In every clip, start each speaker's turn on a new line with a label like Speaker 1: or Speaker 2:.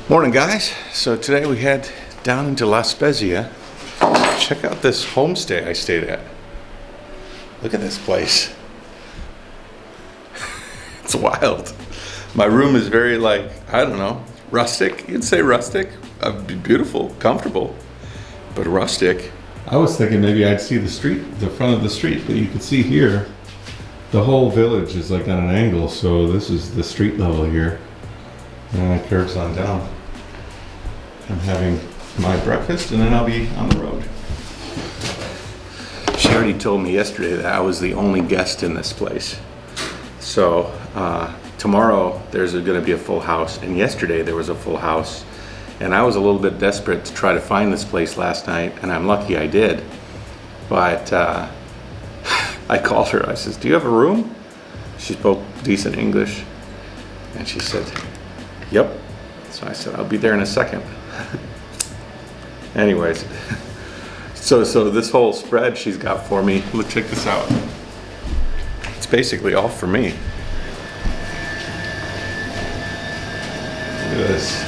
Speaker 1: Morning, guys. So today we head down into La Spezia. Check out this homestay I stayed at. Look at this place. It's wild. My room is very, like, I don't know, rustic. You'd say rustic. Beautiful, comfortable, but rustic. I was thinking maybe I'd see the street, the front of the street, but you can see here, the whole village is like on an angle, so this is the street level here. And it curves on down. I'm having my breakfast and then I'll be on the road. She already told me yesterday that I was the only guest in this place. So tomorrow there's going to be a full house, and yesterday there was a full house. And I was a little bit desperate to try to find this place last night, and I'm lucky I did. But I called her. I says, "Do you have a room?" She spoke decent English, and she said, "Yep." So I said, "I'll be there in a second." Anyways, so this whole spread she's got for me. Look, check this out. It's basically all for me. Look at this.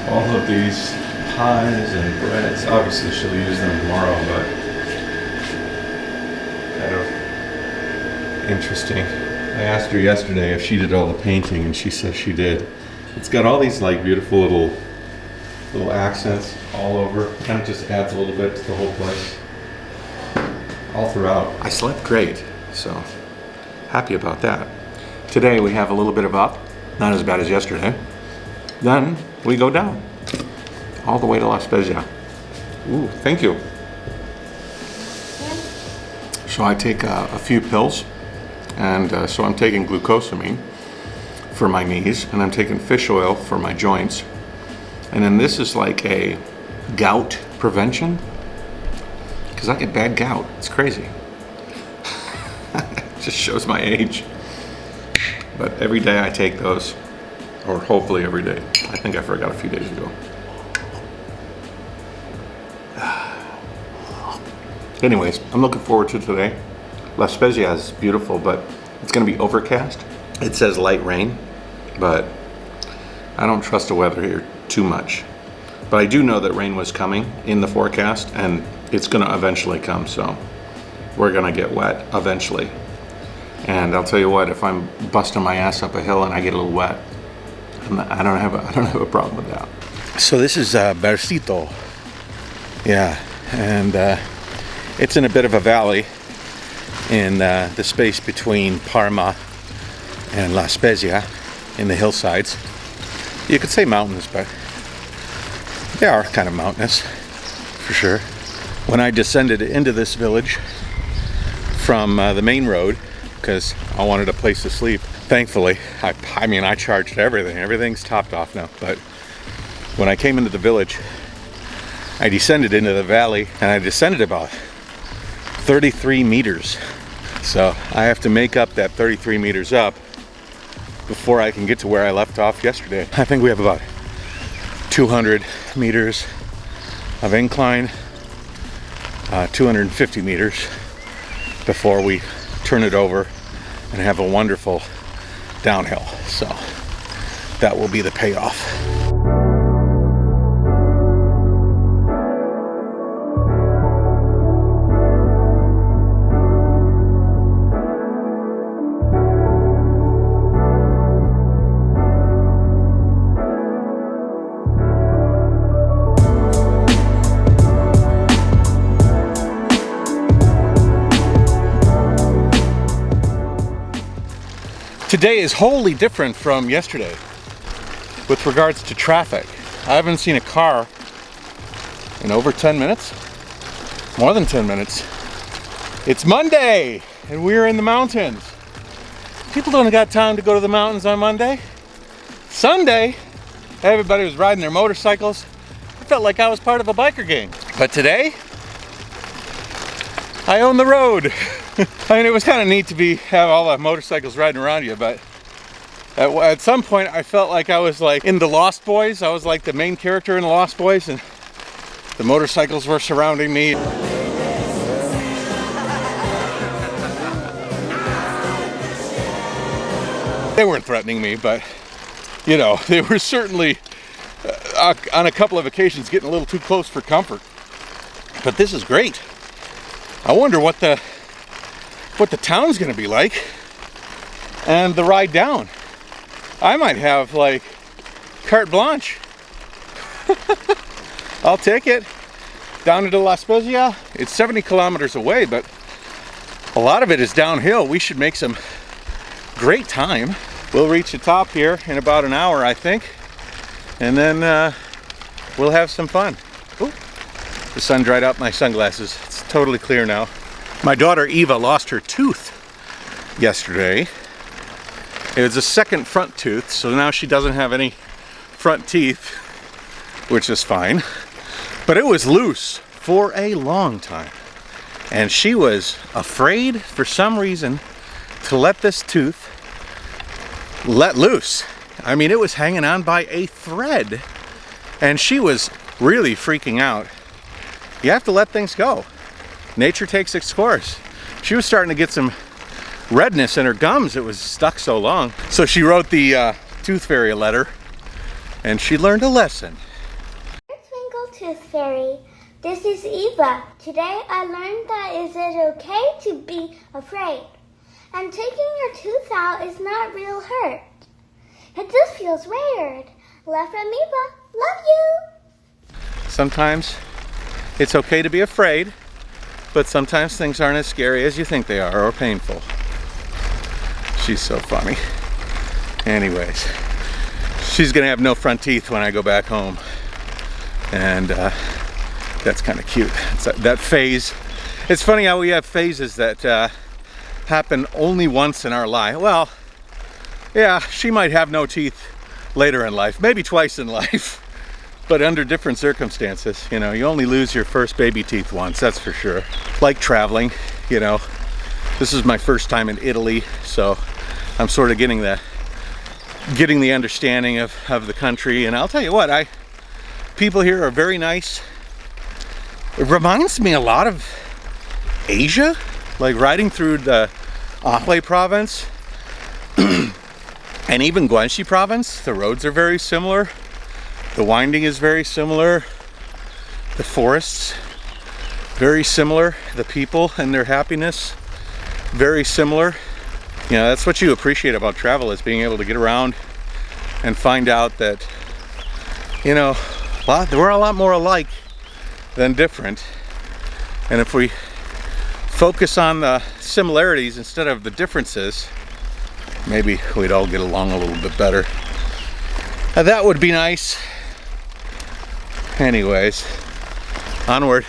Speaker 1: All of these pies and breads. Obviously she'll use them tomorrow, but kind of interesting. I asked her yesterday if she did all the painting, and she says she did. It's got all these like beautiful little accents all over. Kind of just adds a little bit to the whole place. All throughout. I slept great, so happy about that. Today we have a little bit of up, not as bad as yesterday. Then we go down all the way to La Spezia. Ooh, thank you. So I take a few pills, and so I'm taking glucosamine for my knees, and I'm taking fish oil for my joints. And then this is like a gout prevention, because I get bad gout. It's crazy. It just shows my age. But every day I take those, or hopefully every day. I think I forgot a few days ago. Anyways, I'm looking forward to today. La Spezia is beautiful, but it's gonna be overcast. It says light rain, but I don't trust the weather here too much. But I do know that rain was coming in the forecast, and it's gonna eventually come, so we're gonna get wet eventually. And I'll tell you what, if I'm busting my ass up a hill and I get a little wet, I don't have a problem with that. So this is Morceto. Yeah, and it's in a bit of a valley in the space between Parma and La Spezia in the hillsides. You could say mountains, but they are kind of mountainous for sure. When I descended into this village from the main road, because I wanted a place to sleep, thankfully, I mean, I charged everything. Everything's topped off now. But when I came into the village, I descended into the valley, and I descended about 33 meters. So I have to make up that 33 meters up before I can get to where I left off yesterday. I think we have about 200 meters of incline, 250 meters before we turn it over and have a wonderful downhill. So that will be the payoff. Today is wholly different from yesterday with regards to traffic. I haven't seen a car in over 10 minutes, more than 10 minutes. It's Monday and we're in the mountains. People don't got time to go to the mountains on Monday. Sunday, everybody was riding their motorcycles. I felt like I was part of a biker gang. But today, I own the road. I mean, it was kind of neat to have all the motorcycles riding around you, but at some point I felt like I was like in the Lost Boys. I was like the main character in the Lost Boys, and the motorcycles were surrounding me. They weren't threatening me, but you know, they were certainly on a couple of occasions getting a little too close for comfort. But this is great. I wonder what the town's gonna be like and the ride down. I might have like carte blanche. I'll take it. Down into La Spezia. It's 70 kilometers away, but a lot of it is downhill. We should make some great time. We'll reach the top here in about an hour, I think, and then we'll have some fun. Ooh, the sun dried out my sunglasses. It's totally clear now. My daughter Eva lost her tooth yesterday. It was a second front tooth, so now she doesn't have any front teeth, which is fine. But it was loose for a long time. And she was afraid, for some reason, to let this tooth let loose. I mean, it was hanging on by a thread. And she was really freaking out. You have to let things go. Nature takes its course. She was starting to get some redness in her gums. It was stuck so long. So she wrote the tooth fairy a letter, and she learned a lesson.
Speaker 2: Twinkle Tooth Fairy, this is Eva. Today I learned that is it okay to be afraid. And taking your tooth out is not real hurt. It just feels weird. Love from Eva. Love you.
Speaker 1: Sometimes it's okay to be afraid, but sometimes things aren't as scary as you think they are or painful. She's so funny. Anyways, she's gonna have no front teeth when I go back home. And that's kind of cute. It's that phase. It's funny how we have phases that happen only once in our life. Well, yeah, she might have no teeth later in life, maybe twice in life, but under different circumstances. You know, you only lose your first baby teeth once, that's for sure. Like traveling, you know, this is my first time in Italy, so I'm sort of getting the understanding of the country. And I'll tell you what, people here are very nice. It reminds me a lot of Asia, like riding through the Aceh province and even Guangxi province. The roads are very similar. The winding is very similar. The forests, very similar. The people and their happiness, very similar. You know, that's what you appreciate about travel, is being able to get around and find out that, you know, we're a lot more alike than different. And if we focus on the similarities instead of the differences, maybe we'd all get along a little bit better. That would be nice. Anyways, onward.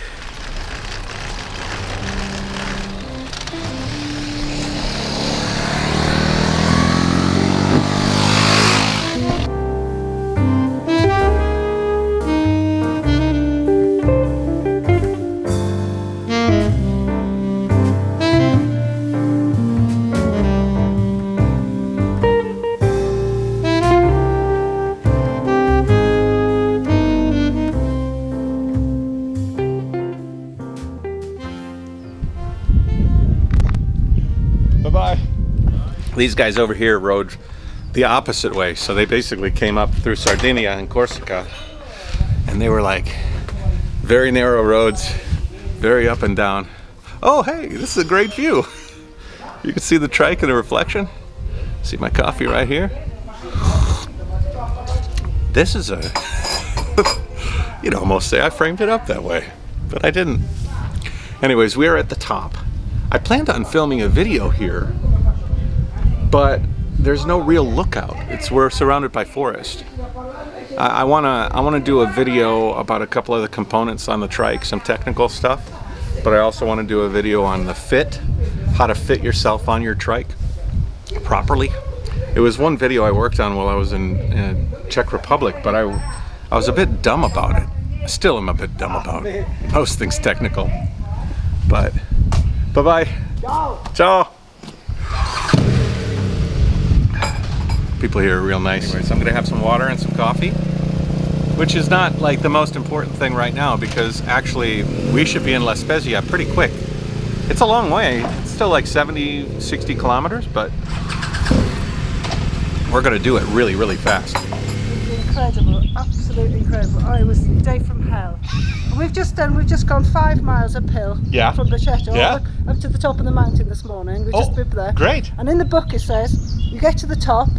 Speaker 1: These guys over here rode the opposite way, so they basically came up through Sardinia and Corsica, and they were like very narrow roads, very up and down. Oh hey, this is a great view. You can see the trike in the reflection. See my coffee right here. This is a you'd almost say I framed it up that way, but I didn't. Anyways, we are at the top. I planned on filming a video here, but there's no real lookout. We're surrounded by forest. I wanna do a video about a couple of the components on the trike, some technical stuff, but I also want to do a video on the fit, how to fit yourself on your trike properly. It was one video I worked on while I was in Czech Republic, but I was a bit dumb about it. I still am a bit dumb about most things technical. But bye-bye. Ciao. Ciao. People here are real nice. Anyways, I'm gonna have some water and some coffee, which is not like the most important thing right now, because actually we should be in La Spezia pretty quick. It's a long way. It's still like 70, 60 kilometers, but we're gonna do it really, really fast.
Speaker 3: incredible, absolutely incredible. Oh, it was a day from hell. And we've just gone 5 miles uphill
Speaker 1: Yeah.
Speaker 3: from Morceto
Speaker 1: Yeah.
Speaker 3: up to the top of the mountain this morning. We just been there.
Speaker 1: Great.
Speaker 3: And in the book it says you get to the top,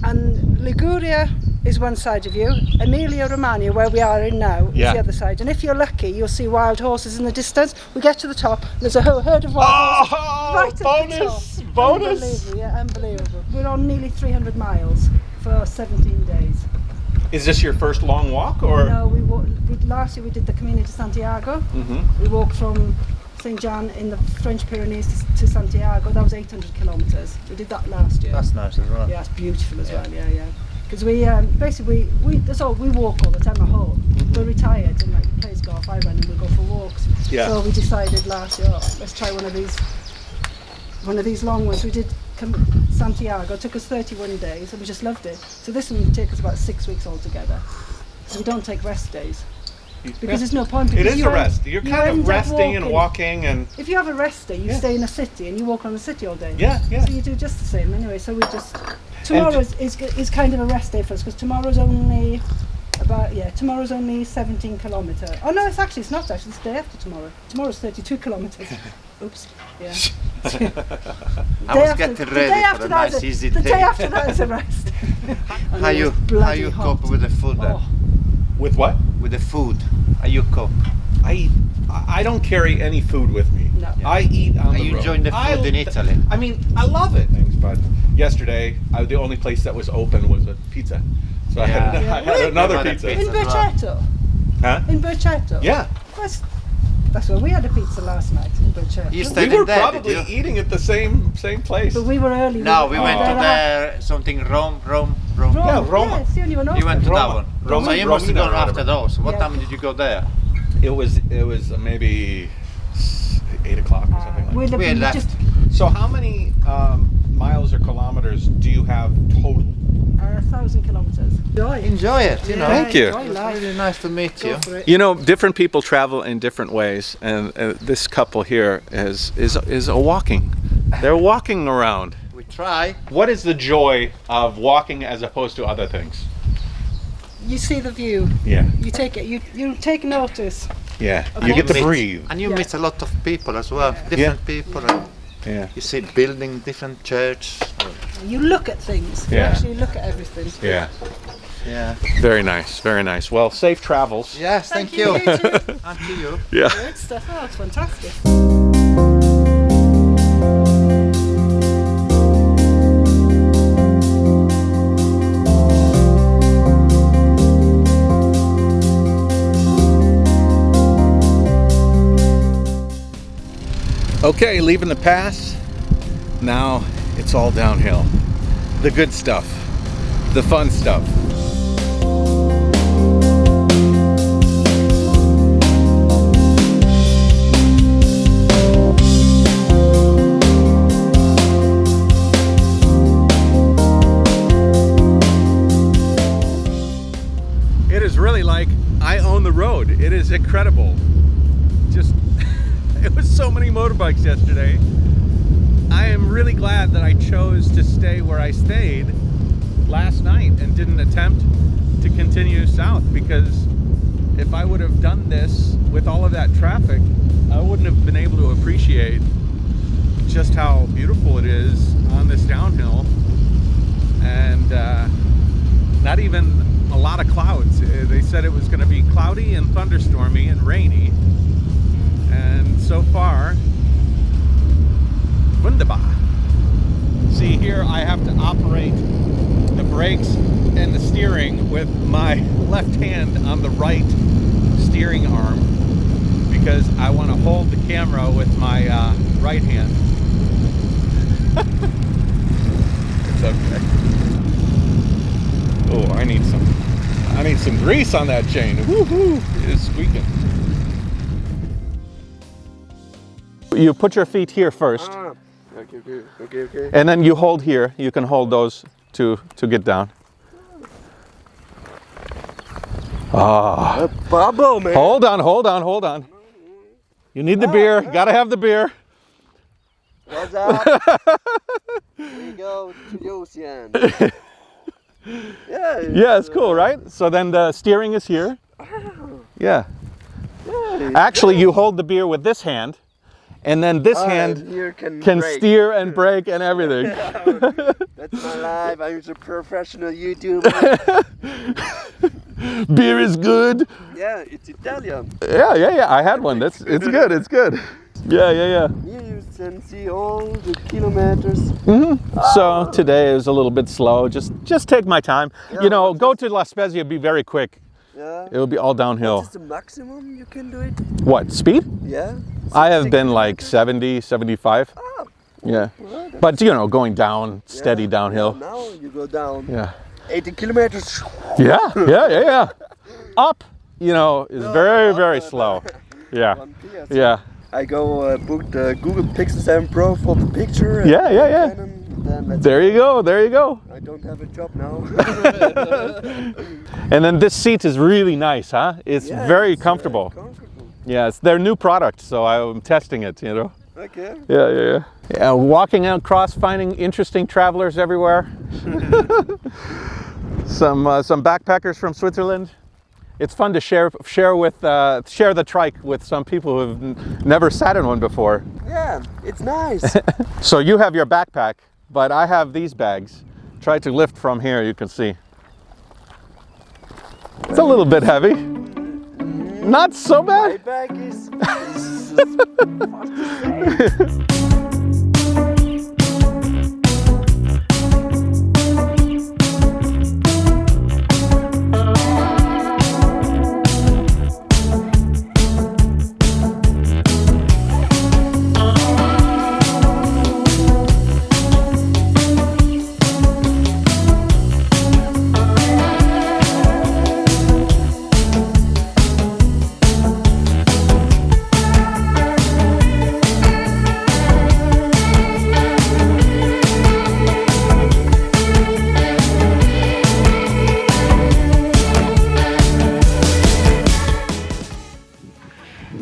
Speaker 3: and Liguria is one side of you, Emilia Romagna, where we are in now, is the other side. And if you're lucky, you'll see wild horses in the distance. We get to the top, there's a whole herd of wild horses right at the top.
Speaker 1: Bonus!
Speaker 3: Unbelievable, yeah, unbelievable. We're on nearly 300 miles for 17 days.
Speaker 1: Is this your first long walk, or?
Speaker 3: No, last year we did the Camino de Santiago.
Speaker 1: Mm-hmm.
Speaker 3: We walked from St. John in the French Pyrenees to Santiago. That was 800 kilometres. We did that last year.
Speaker 4: That's nice as well.
Speaker 3: Yeah, it's beautiful as well, yeah. Because we basically we walk all the time at home. We're retired and like we play golf. I run and we go for walks.
Speaker 1: Yeah.
Speaker 3: So we decided last year, let's try one of these long ones. We did Santiago. It took us 31 days and we just loved it. So this one will take us about 6 weeks altogether. So we don't take rest days. Because there's no point.
Speaker 1: It is a rest. You're kind of resting and walking, and
Speaker 3: if you have a rest day, you stay in a city and you walk around the city all day.
Speaker 1: Yeah.
Speaker 3: So you do just the same anyway. So we just tomorrow is kind of a rest day for us because tomorrow's only 17 kilometres. Oh no, it's not actually. It's the day after tomorrow. Tomorrow's 32 kilometres. Oops. Yeah.
Speaker 4: I was getting ready for a nice easy day.
Speaker 3: The day after that is a rest.
Speaker 4: How you cope with the food then?
Speaker 1: with what?
Speaker 4: With the food, how you cope?
Speaker 1: I don't carry any food with me.
Speaker 3: No.
Speaker 1: I eat on the road.
Speaker 4: Are you enjoying the food in Italy?
Speaker 1: I mean, I love it. But yesterday, the only place that was open was a pizza. So I had another pizza.
Speaker 3: In Morceto?
Speaker 1: Huh?
Speaker 3: In Morceto?
Speaker 1: Yeah.
Speaker 3: That's where we had a pizza last night in Morceto.
Speaker 1: We were probably eating at the same place.
Speaker 3: But we were early.
Speaker 4: No, we went to there, something Rome.
Speaker 1: Yeah, Roma.
Speaker 3: Yeah, it's the only one open.
Speaker 4: You went to that one.
Speaker 1: Roma.
Speaker 4: So you must have gone after
Speaker 1: Roma.
Speaker 4: those. What time did you go there?
Speaker 1: It was maybe 8 o'clock or something like that.
Speaker 4: We left.
Speaker 1: So how many miles or kilometers do you have total?
Speaker 3: 1,000 kilometers.
Speaker 4: Enjoy it, you know.
Speaker 1: Thank you.
Speaker 4: It's really nice to meet you.
Speaker 1: You know, different people travel in different ways, and this couple here is a walking. They're walking around.
Speaker 4: We try.
Speaker 1: What is the joy of walking as opposed to other things?
Speaker 3: You see the view.
Speaker 1: Yeah.
Speaker 3: You take it. You take notice.
Speaker 1: Yeah.
Speaker 3: Okay.
Speaker 1: You get to breathe.
Speaker 4: And you meet a lot of people as well. Different people. And
Speaker 1: Yeah.
Speaker 4: you see building, different church.
Speaker 3: You look at things. You
Speaker 1: Yeah.
Speaker 3: actually look at everything.
Speaker 1: Yeah.
Speaker 4: Yeah.
Speaker 1: Very nice. Very nice. Well, safe travels.
Speaker 4: Yes, thank you.
Speaker 3: You too.
Speaker 4: And to you.
Speaker 1: Yeah.
Speaker 3: Good stuff. Oh, it's fantastic.
Speaker 1: Okay, leaving the pass. Now it's all downhill. The good stuff. The fun stuff. It is really like I own the road. It is incredible. Just it was so many motorbikes yesterday. I am really glad that I chose to stay where I stayed last night and didn't attempt to continue south, because if I would have done this with all of that traffic, I wouldn't have been able to appreciate just how beautiful it is on this downhill, and not even a lot of clouds. They said it was going to be cloudy and thunderstormy and rainy, and so far, wunderbar. See, here I have to operate the brakes and the steering with my left hand on the right steering arm, because I want to hold the camera with my right hand. It's okay. Oh, I need some grease on that chain. Woohoo! It's squeaking. You put your feet here first.
Speaker 5: Okay.
Speaker 1: And then you hold here. You can hold those to get down. Ah.
Speaker 5: Bravo, man.
Speaker 1: Hold on. You need the beer. Gotta have the beer.
Speaker 5: What's up? We go to the ocean. Yeah.
Speaker 1: Yeah, it's cool, right? So then the steering is here. Yeah. Actually, you hold the beer with this hand, and then this hand
Speaker 5: here can brake.
Speaker 1: steer and brake and everything.
Speaker 5: That's my life. I'm a professional YouTuber.
Speaker 1: Beer is good.
Speaker 5: Yeah, it's Italian.
Speaker 1: Yeah. I had one. It's good. It's good. Yeah.
Speaker 5: Here you can see all the kilometers.
Speaker 1: So today is a little bit slow. Just take my time.
Speaker 5: Yeah,
Speaker 1: You know, go to La Spezia. Be very quick.
Speaker 5: Yeah.
Speaker 1: It'll be all downhill.
Speaker 5: What's the maximum you can do it?
Speaker 1: What, speed?
Speaker 5: Yeah.
Speaker 1: I have been like 70, 75.
Speaker 5: Oh,
Speaker 1: Yeah.
Speaker 5: well, that's-
Speaker 1: But you know, going down, steady
Speaker 5: yeah.
Speaker 1: downhill.
Speaker 5: Yeah, now you go down.
Speaker 1: Yeah.
Speaker 5: 80 kilometers.
Speaker 1: Yeah. Up, you know, is very, very slow. Yeah.
Speaker 5: 1 PS.
Speaker 1: Yeah.
Speaker 5: I go book the Google Pixel 7 Pro for the picture. And
Speaker 1: Yeah.
Speaker 5: Canon, then let's
Speaker 1: There you go.
Speaker 5: I don't have a job now.
Speaker 1: And then this seat is really nice, huh? It's
Speaker 5: Yeah,
Speaker 1: very
Speaker 5: it's,
Speaker 1: comfortable.
Speaker 5: comfortable.
Speaker 1: Yeah, it's their new product, so I'm testing it, you know.
Speaker 5: Okay.
Speaker 1: Yeah, walking across, finding interesting travelers everywhere. Some backpackers from Switzerland. It's fun to share the trike with some people who have never sat in one before.
Speaker 5: Yeah, it's nice.
Speaker 1: So you have your backpack, but I have these bags. Try to lift from here, you can see. It's a little bit heavy. Not so
Speaker 5: My
Speaker 1: bad.
Speaker 5: bag is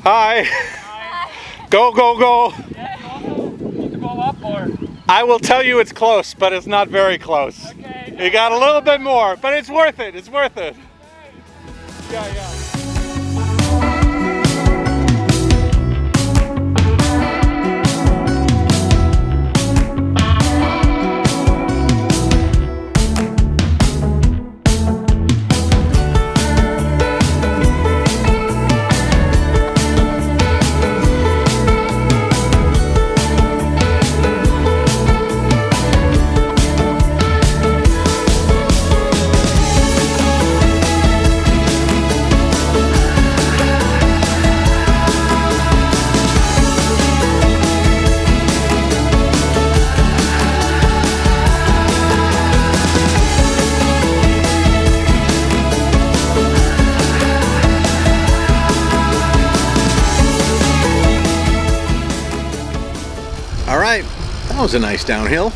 Speaker 1: Hi. Go.
Speaker 6: Need to go up or?
Speaker 1: I will tell you it's close, but it's not very close.
Speaker 6: Okay.
Speaker 1: You got a little bit more, but it's worth it. It's worth it. Yeah. All right, that was a nice downhill.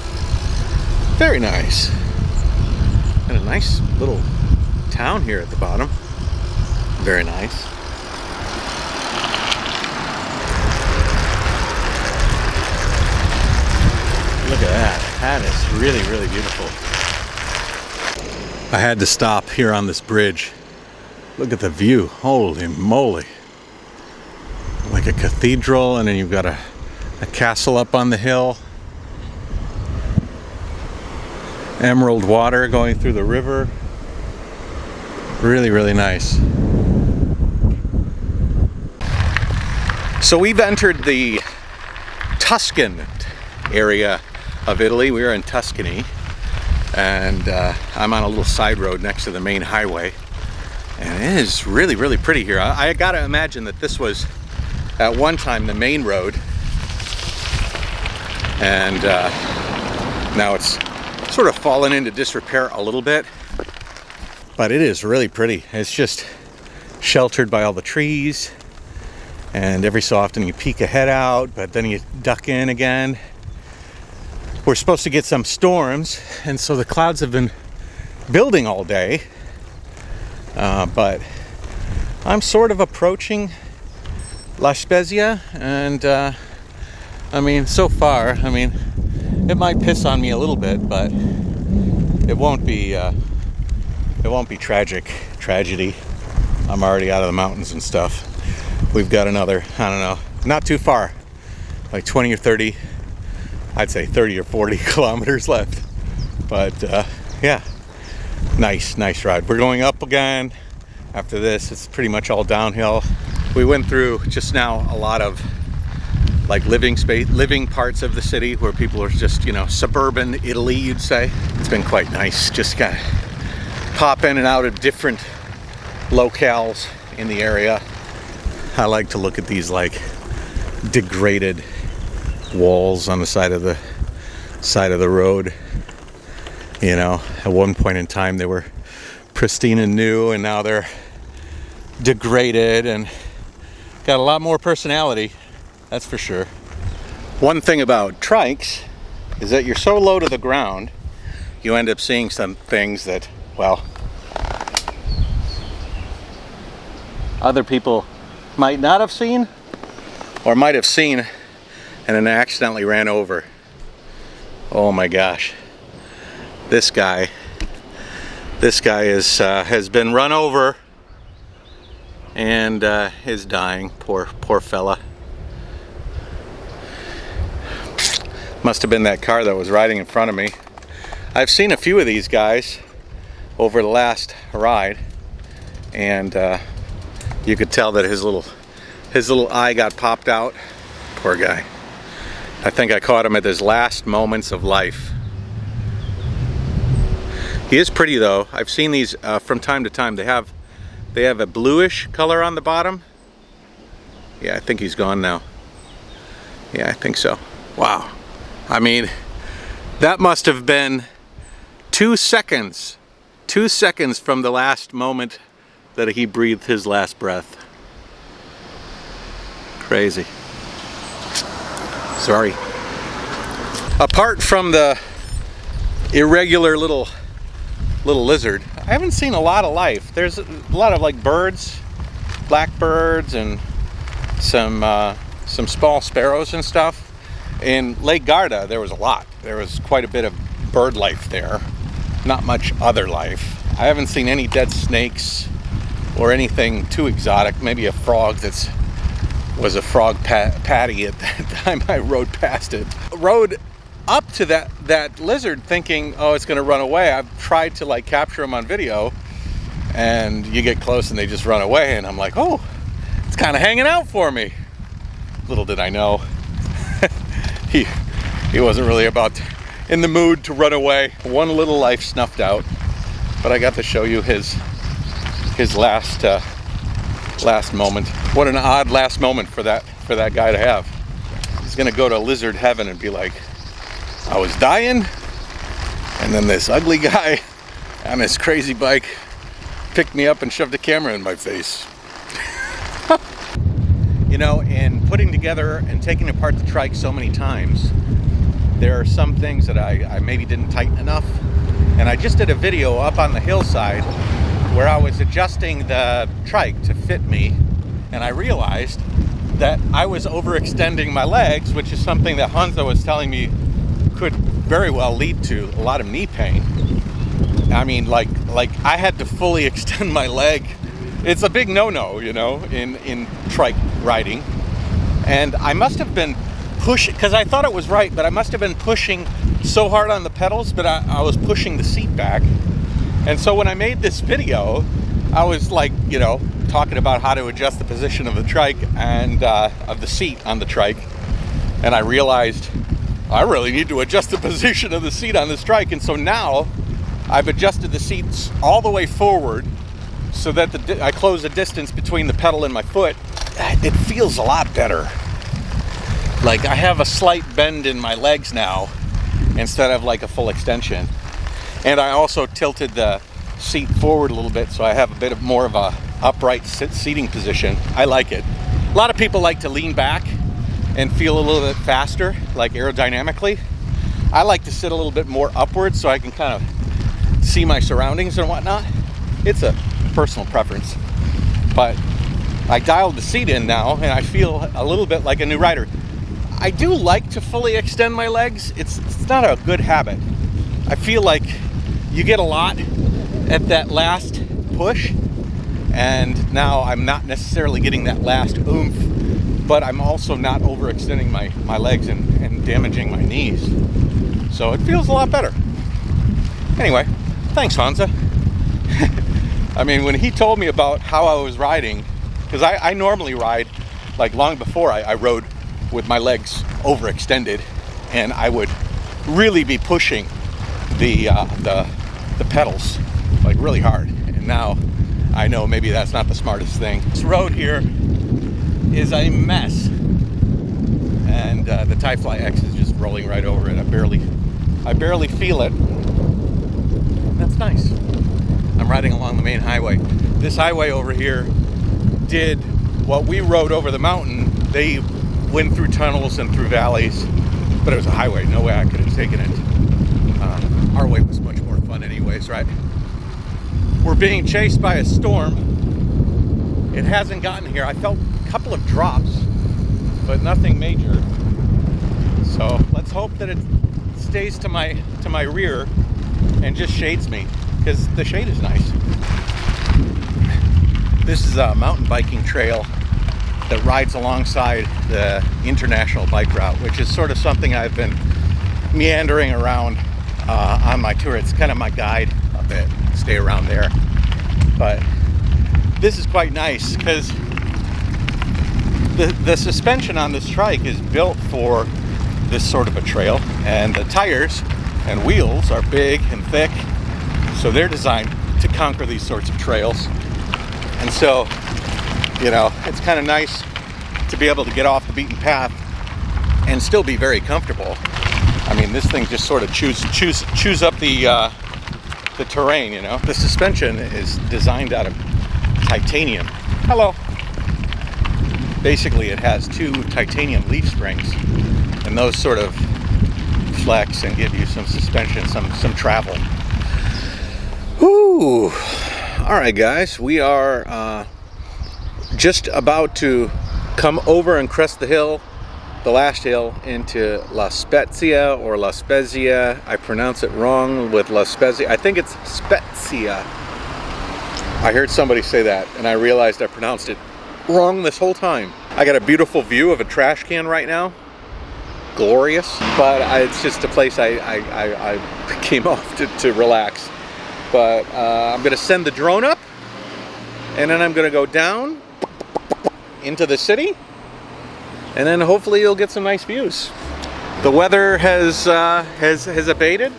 Speaker 1: Very nice. And a nice little town here at the bottom. Very nice. Look at that. That is really, really beautiful. I had to stop here on this bridge. Look at the view. Holy moly. Like a cathedral, and then you've got a castle up on the hill. Emerald water going through the river. Really, really nice. So we've entered the Tuscan area of Italy. We are in Tuscany, and I'm on a little side road next to the main highway, and it is really, really pretty here. I gotta imagine that this was at one time the main road, and now it's sort of fallen into disrepair a little bit, but it is really pretty. It's just sheltered by all the trees, and every so often you peek a head out, but then you duck in again. We're supposed to get some storms, and so the clouds have been building all day, but I'm sort of approaching La Spezia, and I mean, so far, I mean, it might piss on me a little bit, but it won't be won't be tragedy. I'm already out of the mountains and stuff. We've got another, I don't know, not too far, like 20 or 30, I'd say 30 or 40 kilometers left. But yeah, nice ride. We're going up again. After this, it's pretty much all downhill. We went through just now a lot of like living parts of the city where people are just, you know, suburban Italy, you'd say. It's been quite nice. Just kind of pop in and out of different locales in the area. I like to look at these like degraded walls on the side of the road. You know, at one point in time they were pristine and new, and now they're degraded and got a lot more personality, that's for sure. One thing about trikes is that you're so low to the ground, you end up seeing some things that, well, other people might not have seen, or might have seen and then accidentally ran over. Oh my gosh. This guy has been run over and is dying. Poor fella. Must have been that car that was riding in front of me. I've seen a few of these guys over the last ride, and you could tell that his little eye got popped out. Poor guy. I think I caught him at his last moments of life. He is pretty though. I've seen these from time to time. They have a bluish color on the bottom. Yeah, I think he's gone now. Yeah, I think so. Wow. I mean, that must have been 2 seconds. 2 seconds from the last moment that he breathed his last breath. Crazy. Sorry. Apart from the irregular little lizard, I haven't seen a lot of life. There's a lot of like birds, blackbirds, and some small sparrows and stuff. In Lake Garda, there was a lot. There was quite a bit of bird life there. Not much other life. I haven't seen any dead snakes or anything too exotic. Maybe a frog was a frog patty at that time I rode past it. Rode up to that lizard thinking, oh, it's gonna run away. I've tried to like capture them on video, and you get close and they just run away, and I'm like, oh, it's kind of hanging out for me. Little did I know, he wasn't really in the mood to run away. One little life snuffed out, but I got to show you his last moment. What an odd last moment for that guy to have. He's gonna go to lizard heaven and be like, I was dying, and then this ugly guy on his crazy bike picked me up and shoved a camera in my face. You know, in putting together and taking apart the trike so many times, there are some things that I maybe didn't tighten enough. And I just did a video up on the hillside where I was adjusting the trike to fit me, and I realized that I was overextending my legs, which is something that Hansa was telling me could very well lead to a lot of knee pain. I mean, like I had to fully extend my leg. It's a big no-no, you know, in trike riding. And I must have been pushing, because I thought it was right, but I must have been pushing so hard on the pedals, but I was pushing the seat back. And so when I made this video, I was like, you know, talking about how to adjust the position of the trike and of the seat on the trike. And I realized I really need to adjust the position of the seat on this trike. And so now I've adjusted the seats all the way forward so that I close the distance between the pedal and my foot. It feels a lot better. Like I have a slight bend in my legs now instead of like a full extension. And I also tilted the seat forward a little bit, so I have a bit more of a upright seating position. I like it. A lot of people like to lean back and feel a little bit faster, like aerodynamically. I like to sit a little bit more upwards so I can kind of see my surroundings and whatnot. It's a personal preference, but I dialed the seat in now and I feel a little bit like a new rider. I do like to fully extend my legs. It's not a good habit. I feel like you get a lot at that last push, and now I'm not necessarily getting that last oomph, but I'm also not overextending my legs and damaging my knees. So it feels a lot better. Anyway, thanks, Hansa. I mean, when he told me about how I was riding, because I normally ride, like long before I rode with my legs overextended, and I would really be pushing the pedals like really hard. And now I know maybe that's not the smartest thing. This road here is a mess, and the Tyfly X is just rolling right over it. I barely feel it. That's nice. I'm riding along the main highway. This highway over here did what we rode over the mountain. They went through tunnels and through valleys, but it was a highway. No way I could have taken it. Our way was much more fun anyways, right? We're being chased by a storm. It hasn't gotten here. I felt a couple of drops, but nothing major. So let's hope that it stays to my rear and just shades me, because the shade is nice. This is a mountain biking trail that rides alongside the international bike route, which is sort of something I've been meandering around on my tour. It's kind of my guide a bit, stay around there. But this is quite nice because the suspension on this trike is built for this sort of a trail, and the tires and wheels are big and thick, so they're designed to conquer these sorts of trails. And so, you know, it's kind of nice to be able to get off the beaten path and still be very comfortable. I mean, this thing just sort of chews up the terrain, you know. The suspension is designed out of titanium. Hello. Basically, it has 2 titanium leaf springs, and those sort of flex and give you some suspension, some travel. Whew. All right, guys, we are just about to come over and crest the hill, the last hill, into La Spezia or La Spezia. I pronounce it wrong with La Spezia. I think it's Spezia. I heard somebody say that, and I realized I pronounced it wrong this whole time. I got a beautiful view of a trash can right now. Glorious. But it's just a place I came off to relax. But I'm going to send the drone up, and then I'm going to go down into the city, and then hopefully you'll get some nice views. The weather has abated,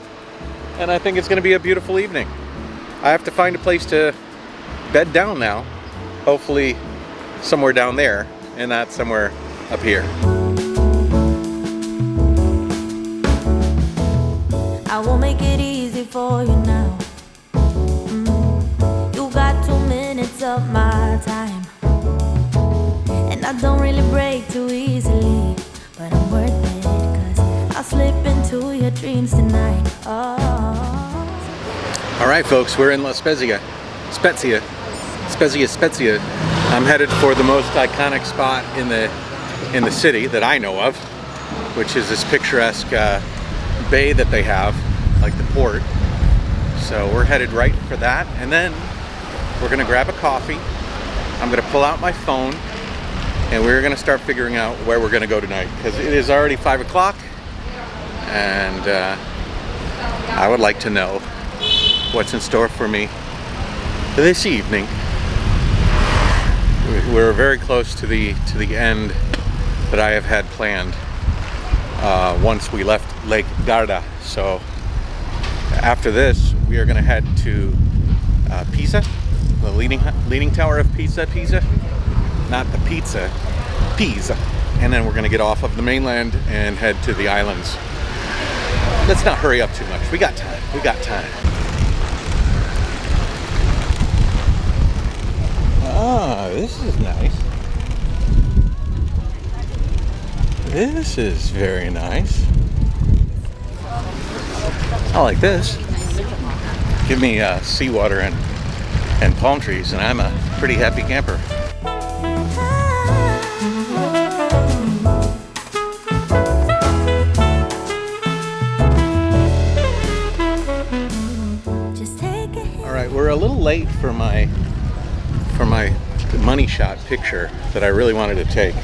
Speaker 1: and I think it's going to be a beautiful evening. I have to find a place to bed down now, hopefully somewhere down there and not somewhere up here.
Speaker 7: I will make it easy for you now. You got 2 minutes of my time, and I don't really break too easily, but I'm worth it, 'cause I'll slip into your dreams tonight. Oh.
Speaker 1: All right, folks, we're in La Spezia. Spezia. I'm headed for the most iconic spot in the city that I know of, which is this picturesque bay that they have, like the port. So we're headed right for that, and then we're gonna grab a coffee. I'm gonna pull out my phone, and we're gonna start figuring out where we're gonna go tonight, because it is already 5 o'clock, and I would like to know what's in store for me this evening. We're very close to the end that I have had planned once we left Lake Garda. So after this, we are going to head to Pisa, the leaning tower of Pisa, not the pizza, Pisa. And then we're going to get off of the mainland and head to the islands. Let's not hurry up too much. We got time. Ah, this is nice. This is very nice. I like this. Give me seawater and palm trees, and I'm a pretty happy camper. late for my money shot picture that I really wanted to take.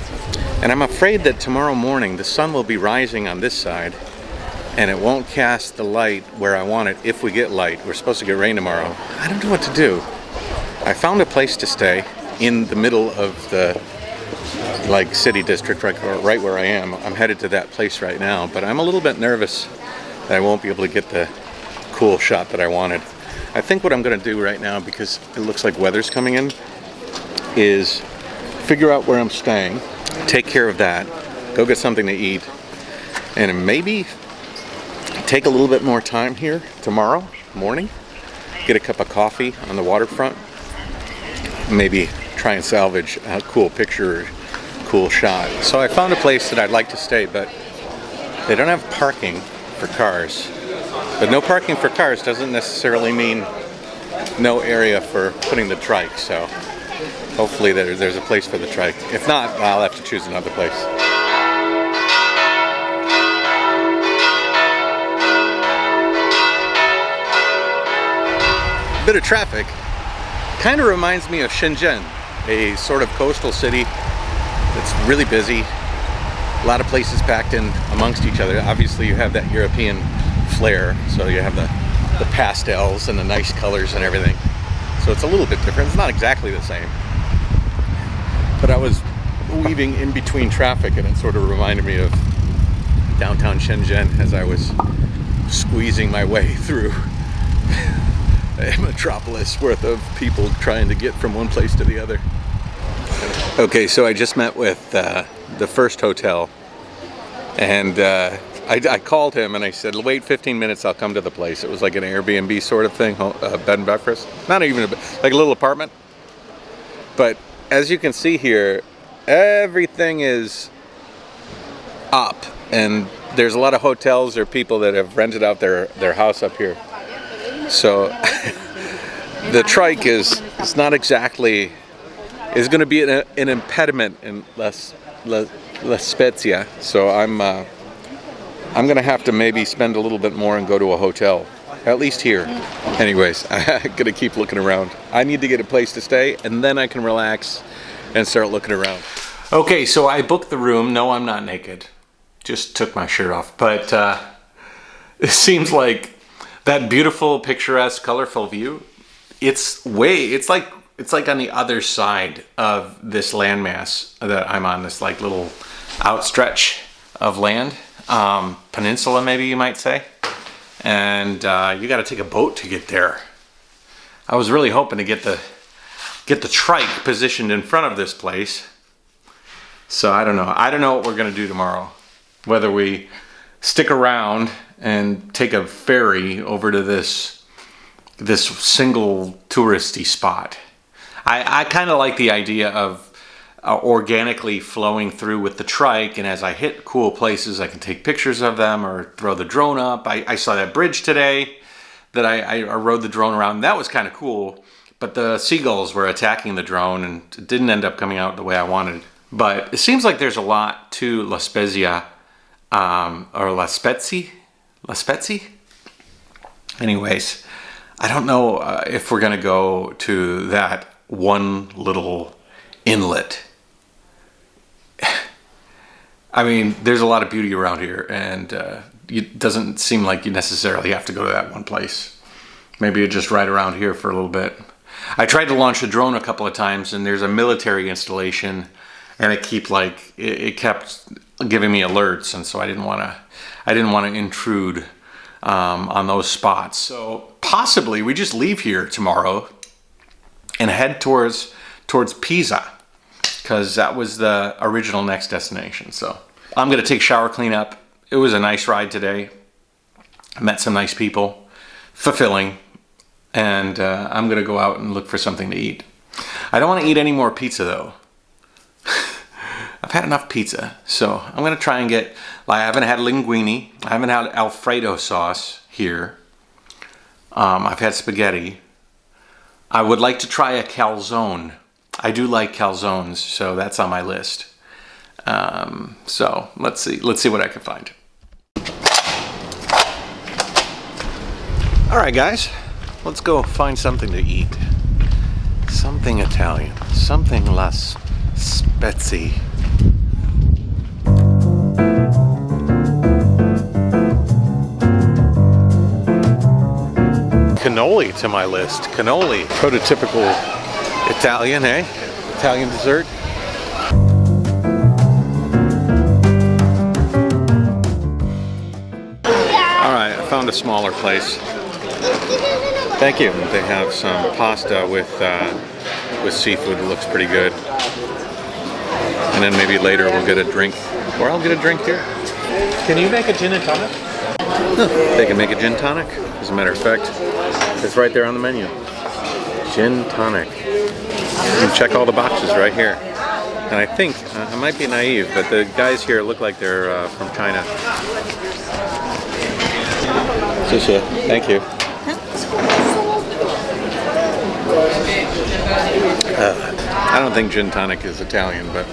Speaker 1: And I'm afraid that tomorrow morning the sun will be rising on this side and it won't cast the light where I want it if we get light. We're supposed to get rain tomorrow. I don't know what to do. I found a place to stay in the middle of the city district, right where I am. I'm headed to that place right now, but I'm a little bit nervous that I won't be able to get the cool shot that I wanted. I think what I'm going to do right now, because it looks like weather's coming in, is figure out where I'm staying, take care of that, go get something to eat, and maybe take a little bit more time here tomorrow morning, get a cup of coffee on the waterfront, maybe try and salvage a cool picture, cool shot. So I found a place that I'd like to stay, but they don't have parking for cars. But no parking for cars doesn't necessarily mean no area for putting the trike, so hopefully there's a place for the trike. If not, I'll have to choose another place. Bit of traffic. Kind of reminds me of Shenzhen, a sort of coastal city that's really busy. A lot of places packed in amongst each other. Obviously you have that European flair, so you have the pastels and the nice colors and everything. So it's a little bit different. It's not exactly the same. But I was weaving in between traffic and it sort of reminded me of downtown Shenzhen as I was squeezing my way through a metropolis worth of people trying to get from one place to the other. Okay, so I just met with the first hotel, and I called him and I said, wait 15 minutes, I'll come to the place. It was like an Airbnb sort of thing, bed and breakfast. Not even like a little apartment. But as you can see here, everything is up, and there's a lot of hotels or people that have rented out their house up here. So the trike is going to be an impediment in La Spezia. So I'm going to have to maybe spend a little bit more and go to a hotel, at least here. Anyways, I'm going to keep looking around. I need to get a place to stay, and then I can relax and start looking around. Okay, so I booked the room. No, I'm not naked. Just took my shirt off. But it seems like that beautiful, picturesque, colorful view, it's like on the other side of this landmass that I'm on, this like little outstretch of land, peninsula maybe you might say. And you got to take a boat to get there. I was really hoping to get the trike positioned in front of this place. So I don't know what we're gonna do tomorrow. Whether we stick around and take a ferry over to this single touristy spot. I kind of like the idea of organically flowing through with the trike, and as I hit cool places I can take pictures of them or throw the drone up. I saw that bridge today that I rode the drone around. That was kind of cool, but the seagulls were attacking the drone and it didn't end up coming out the way I wanted. But it seems like there's a lot to La Spezia, or La Spezia? Anyways, I don't know if we're gonna go to that one little inlet. I mean, there's a lot of beauty around here, and it doesn't seem like you necessarily have to go to that one place. Maybe you just ride around here for a little bit. I tried to launch a drone a couple of times, and there's a military installation, and it kept giving me alerts, and so I didn't want to intrude on those spots. So possibly we just leave here tomorrow and head towards Pisa, because that was the original next destination. So I'm gonna take shower, clean up. It was a nice ride today. I met some nice people, fulfilling, and I'm gonna go out and look for something to eat. I don't want to eat any more pizza though. I've had enough pizza, so I'm gonna try and get, I haven't had linguine, I haven't had Alfredo sauce here. I've had spaghetti. I would like to try a calzone. I do like calzones, so that's on my list. So let's see what I can find. All right, guys, let's go find something to eat. Something Italian. Something La Spezia. Cannoli to my list. Cannoli. Prototypical Italian, eh? Italian dessert. Alright, I found a smaller place. Thank you. They have some pasta with seafood. It looks pretty good. And then maybe later we'll get a drink. Or I'll get a drink here.
Speaker 6: Can you make a gin and tonic?
Speaker 1: They can make a gin tonic. As a matter of fact, it's right there on the menu. Gin tonic. You can check all the boxes right here. And I think, I might be naive, but the guys here look like they're from China. Thank you. I don't think gin tonic is Italian, but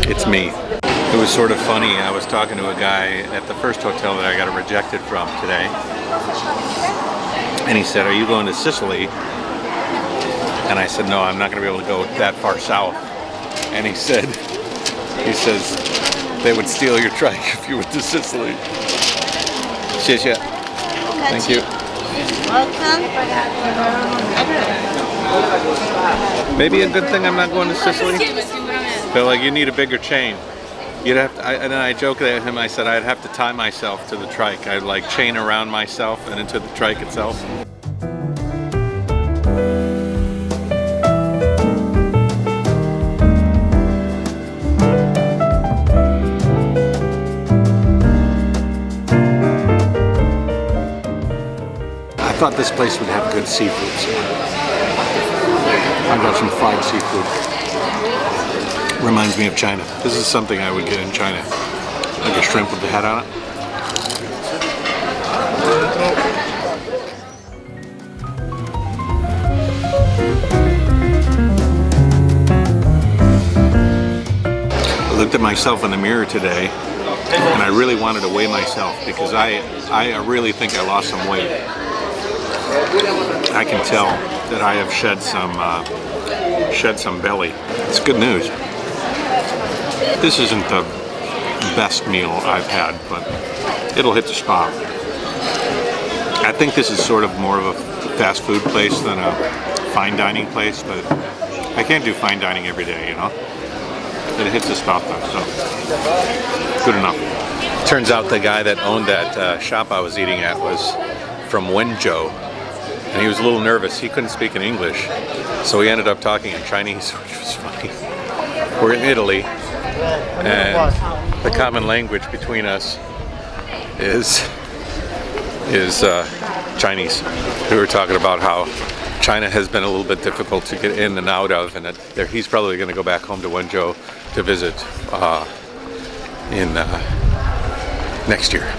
Speaker 1: it's me. It was sort of funny. I was talking to a guy at the first hotel that I got rejected from today. And he said, "Are you going to Sicily?" And I said, "No, I'm not going to be able to go that far south." And he says, "They would steal your trike if you went to Sicily." Thank you.
Speaker 2: Welcome.
Speaker 1: Maybe a good thing I'm not going to Sicily. They're like, you need a bigger chain. You'd have to, and then I joked at him, I said I'd have to tie myself to the trike. I'd like chain around myself and into the trike itself. I thought this place would have good seafood. I got some fried seafood. Reminds me of China. This is something I would get in China. Like a shrimp with the head on it. I looked at myself in the mirror today and I really wanted to weigh myself because I really think I lost some weight. I can tell that I have shed some belly. It's good news. This isn't the best meal I've had, but it'll hit the spot. I think this is sort of more of a fast food place than a fine dining place, but I can't do fine dining every day, you know? It hits the spot though, so good enough. Turns out the guy that owned that shop I was eating at was from Wenzhou. And he was a little nervous. He couldn't speak in English, so he ended up talking in Chinese, which was funny. We're in Italy, and the common language between us is Chinese. We were talking about how China has been a little bit difficult to get in and out of, and that he's probably going to go back home to Wenzhou to visit in next year.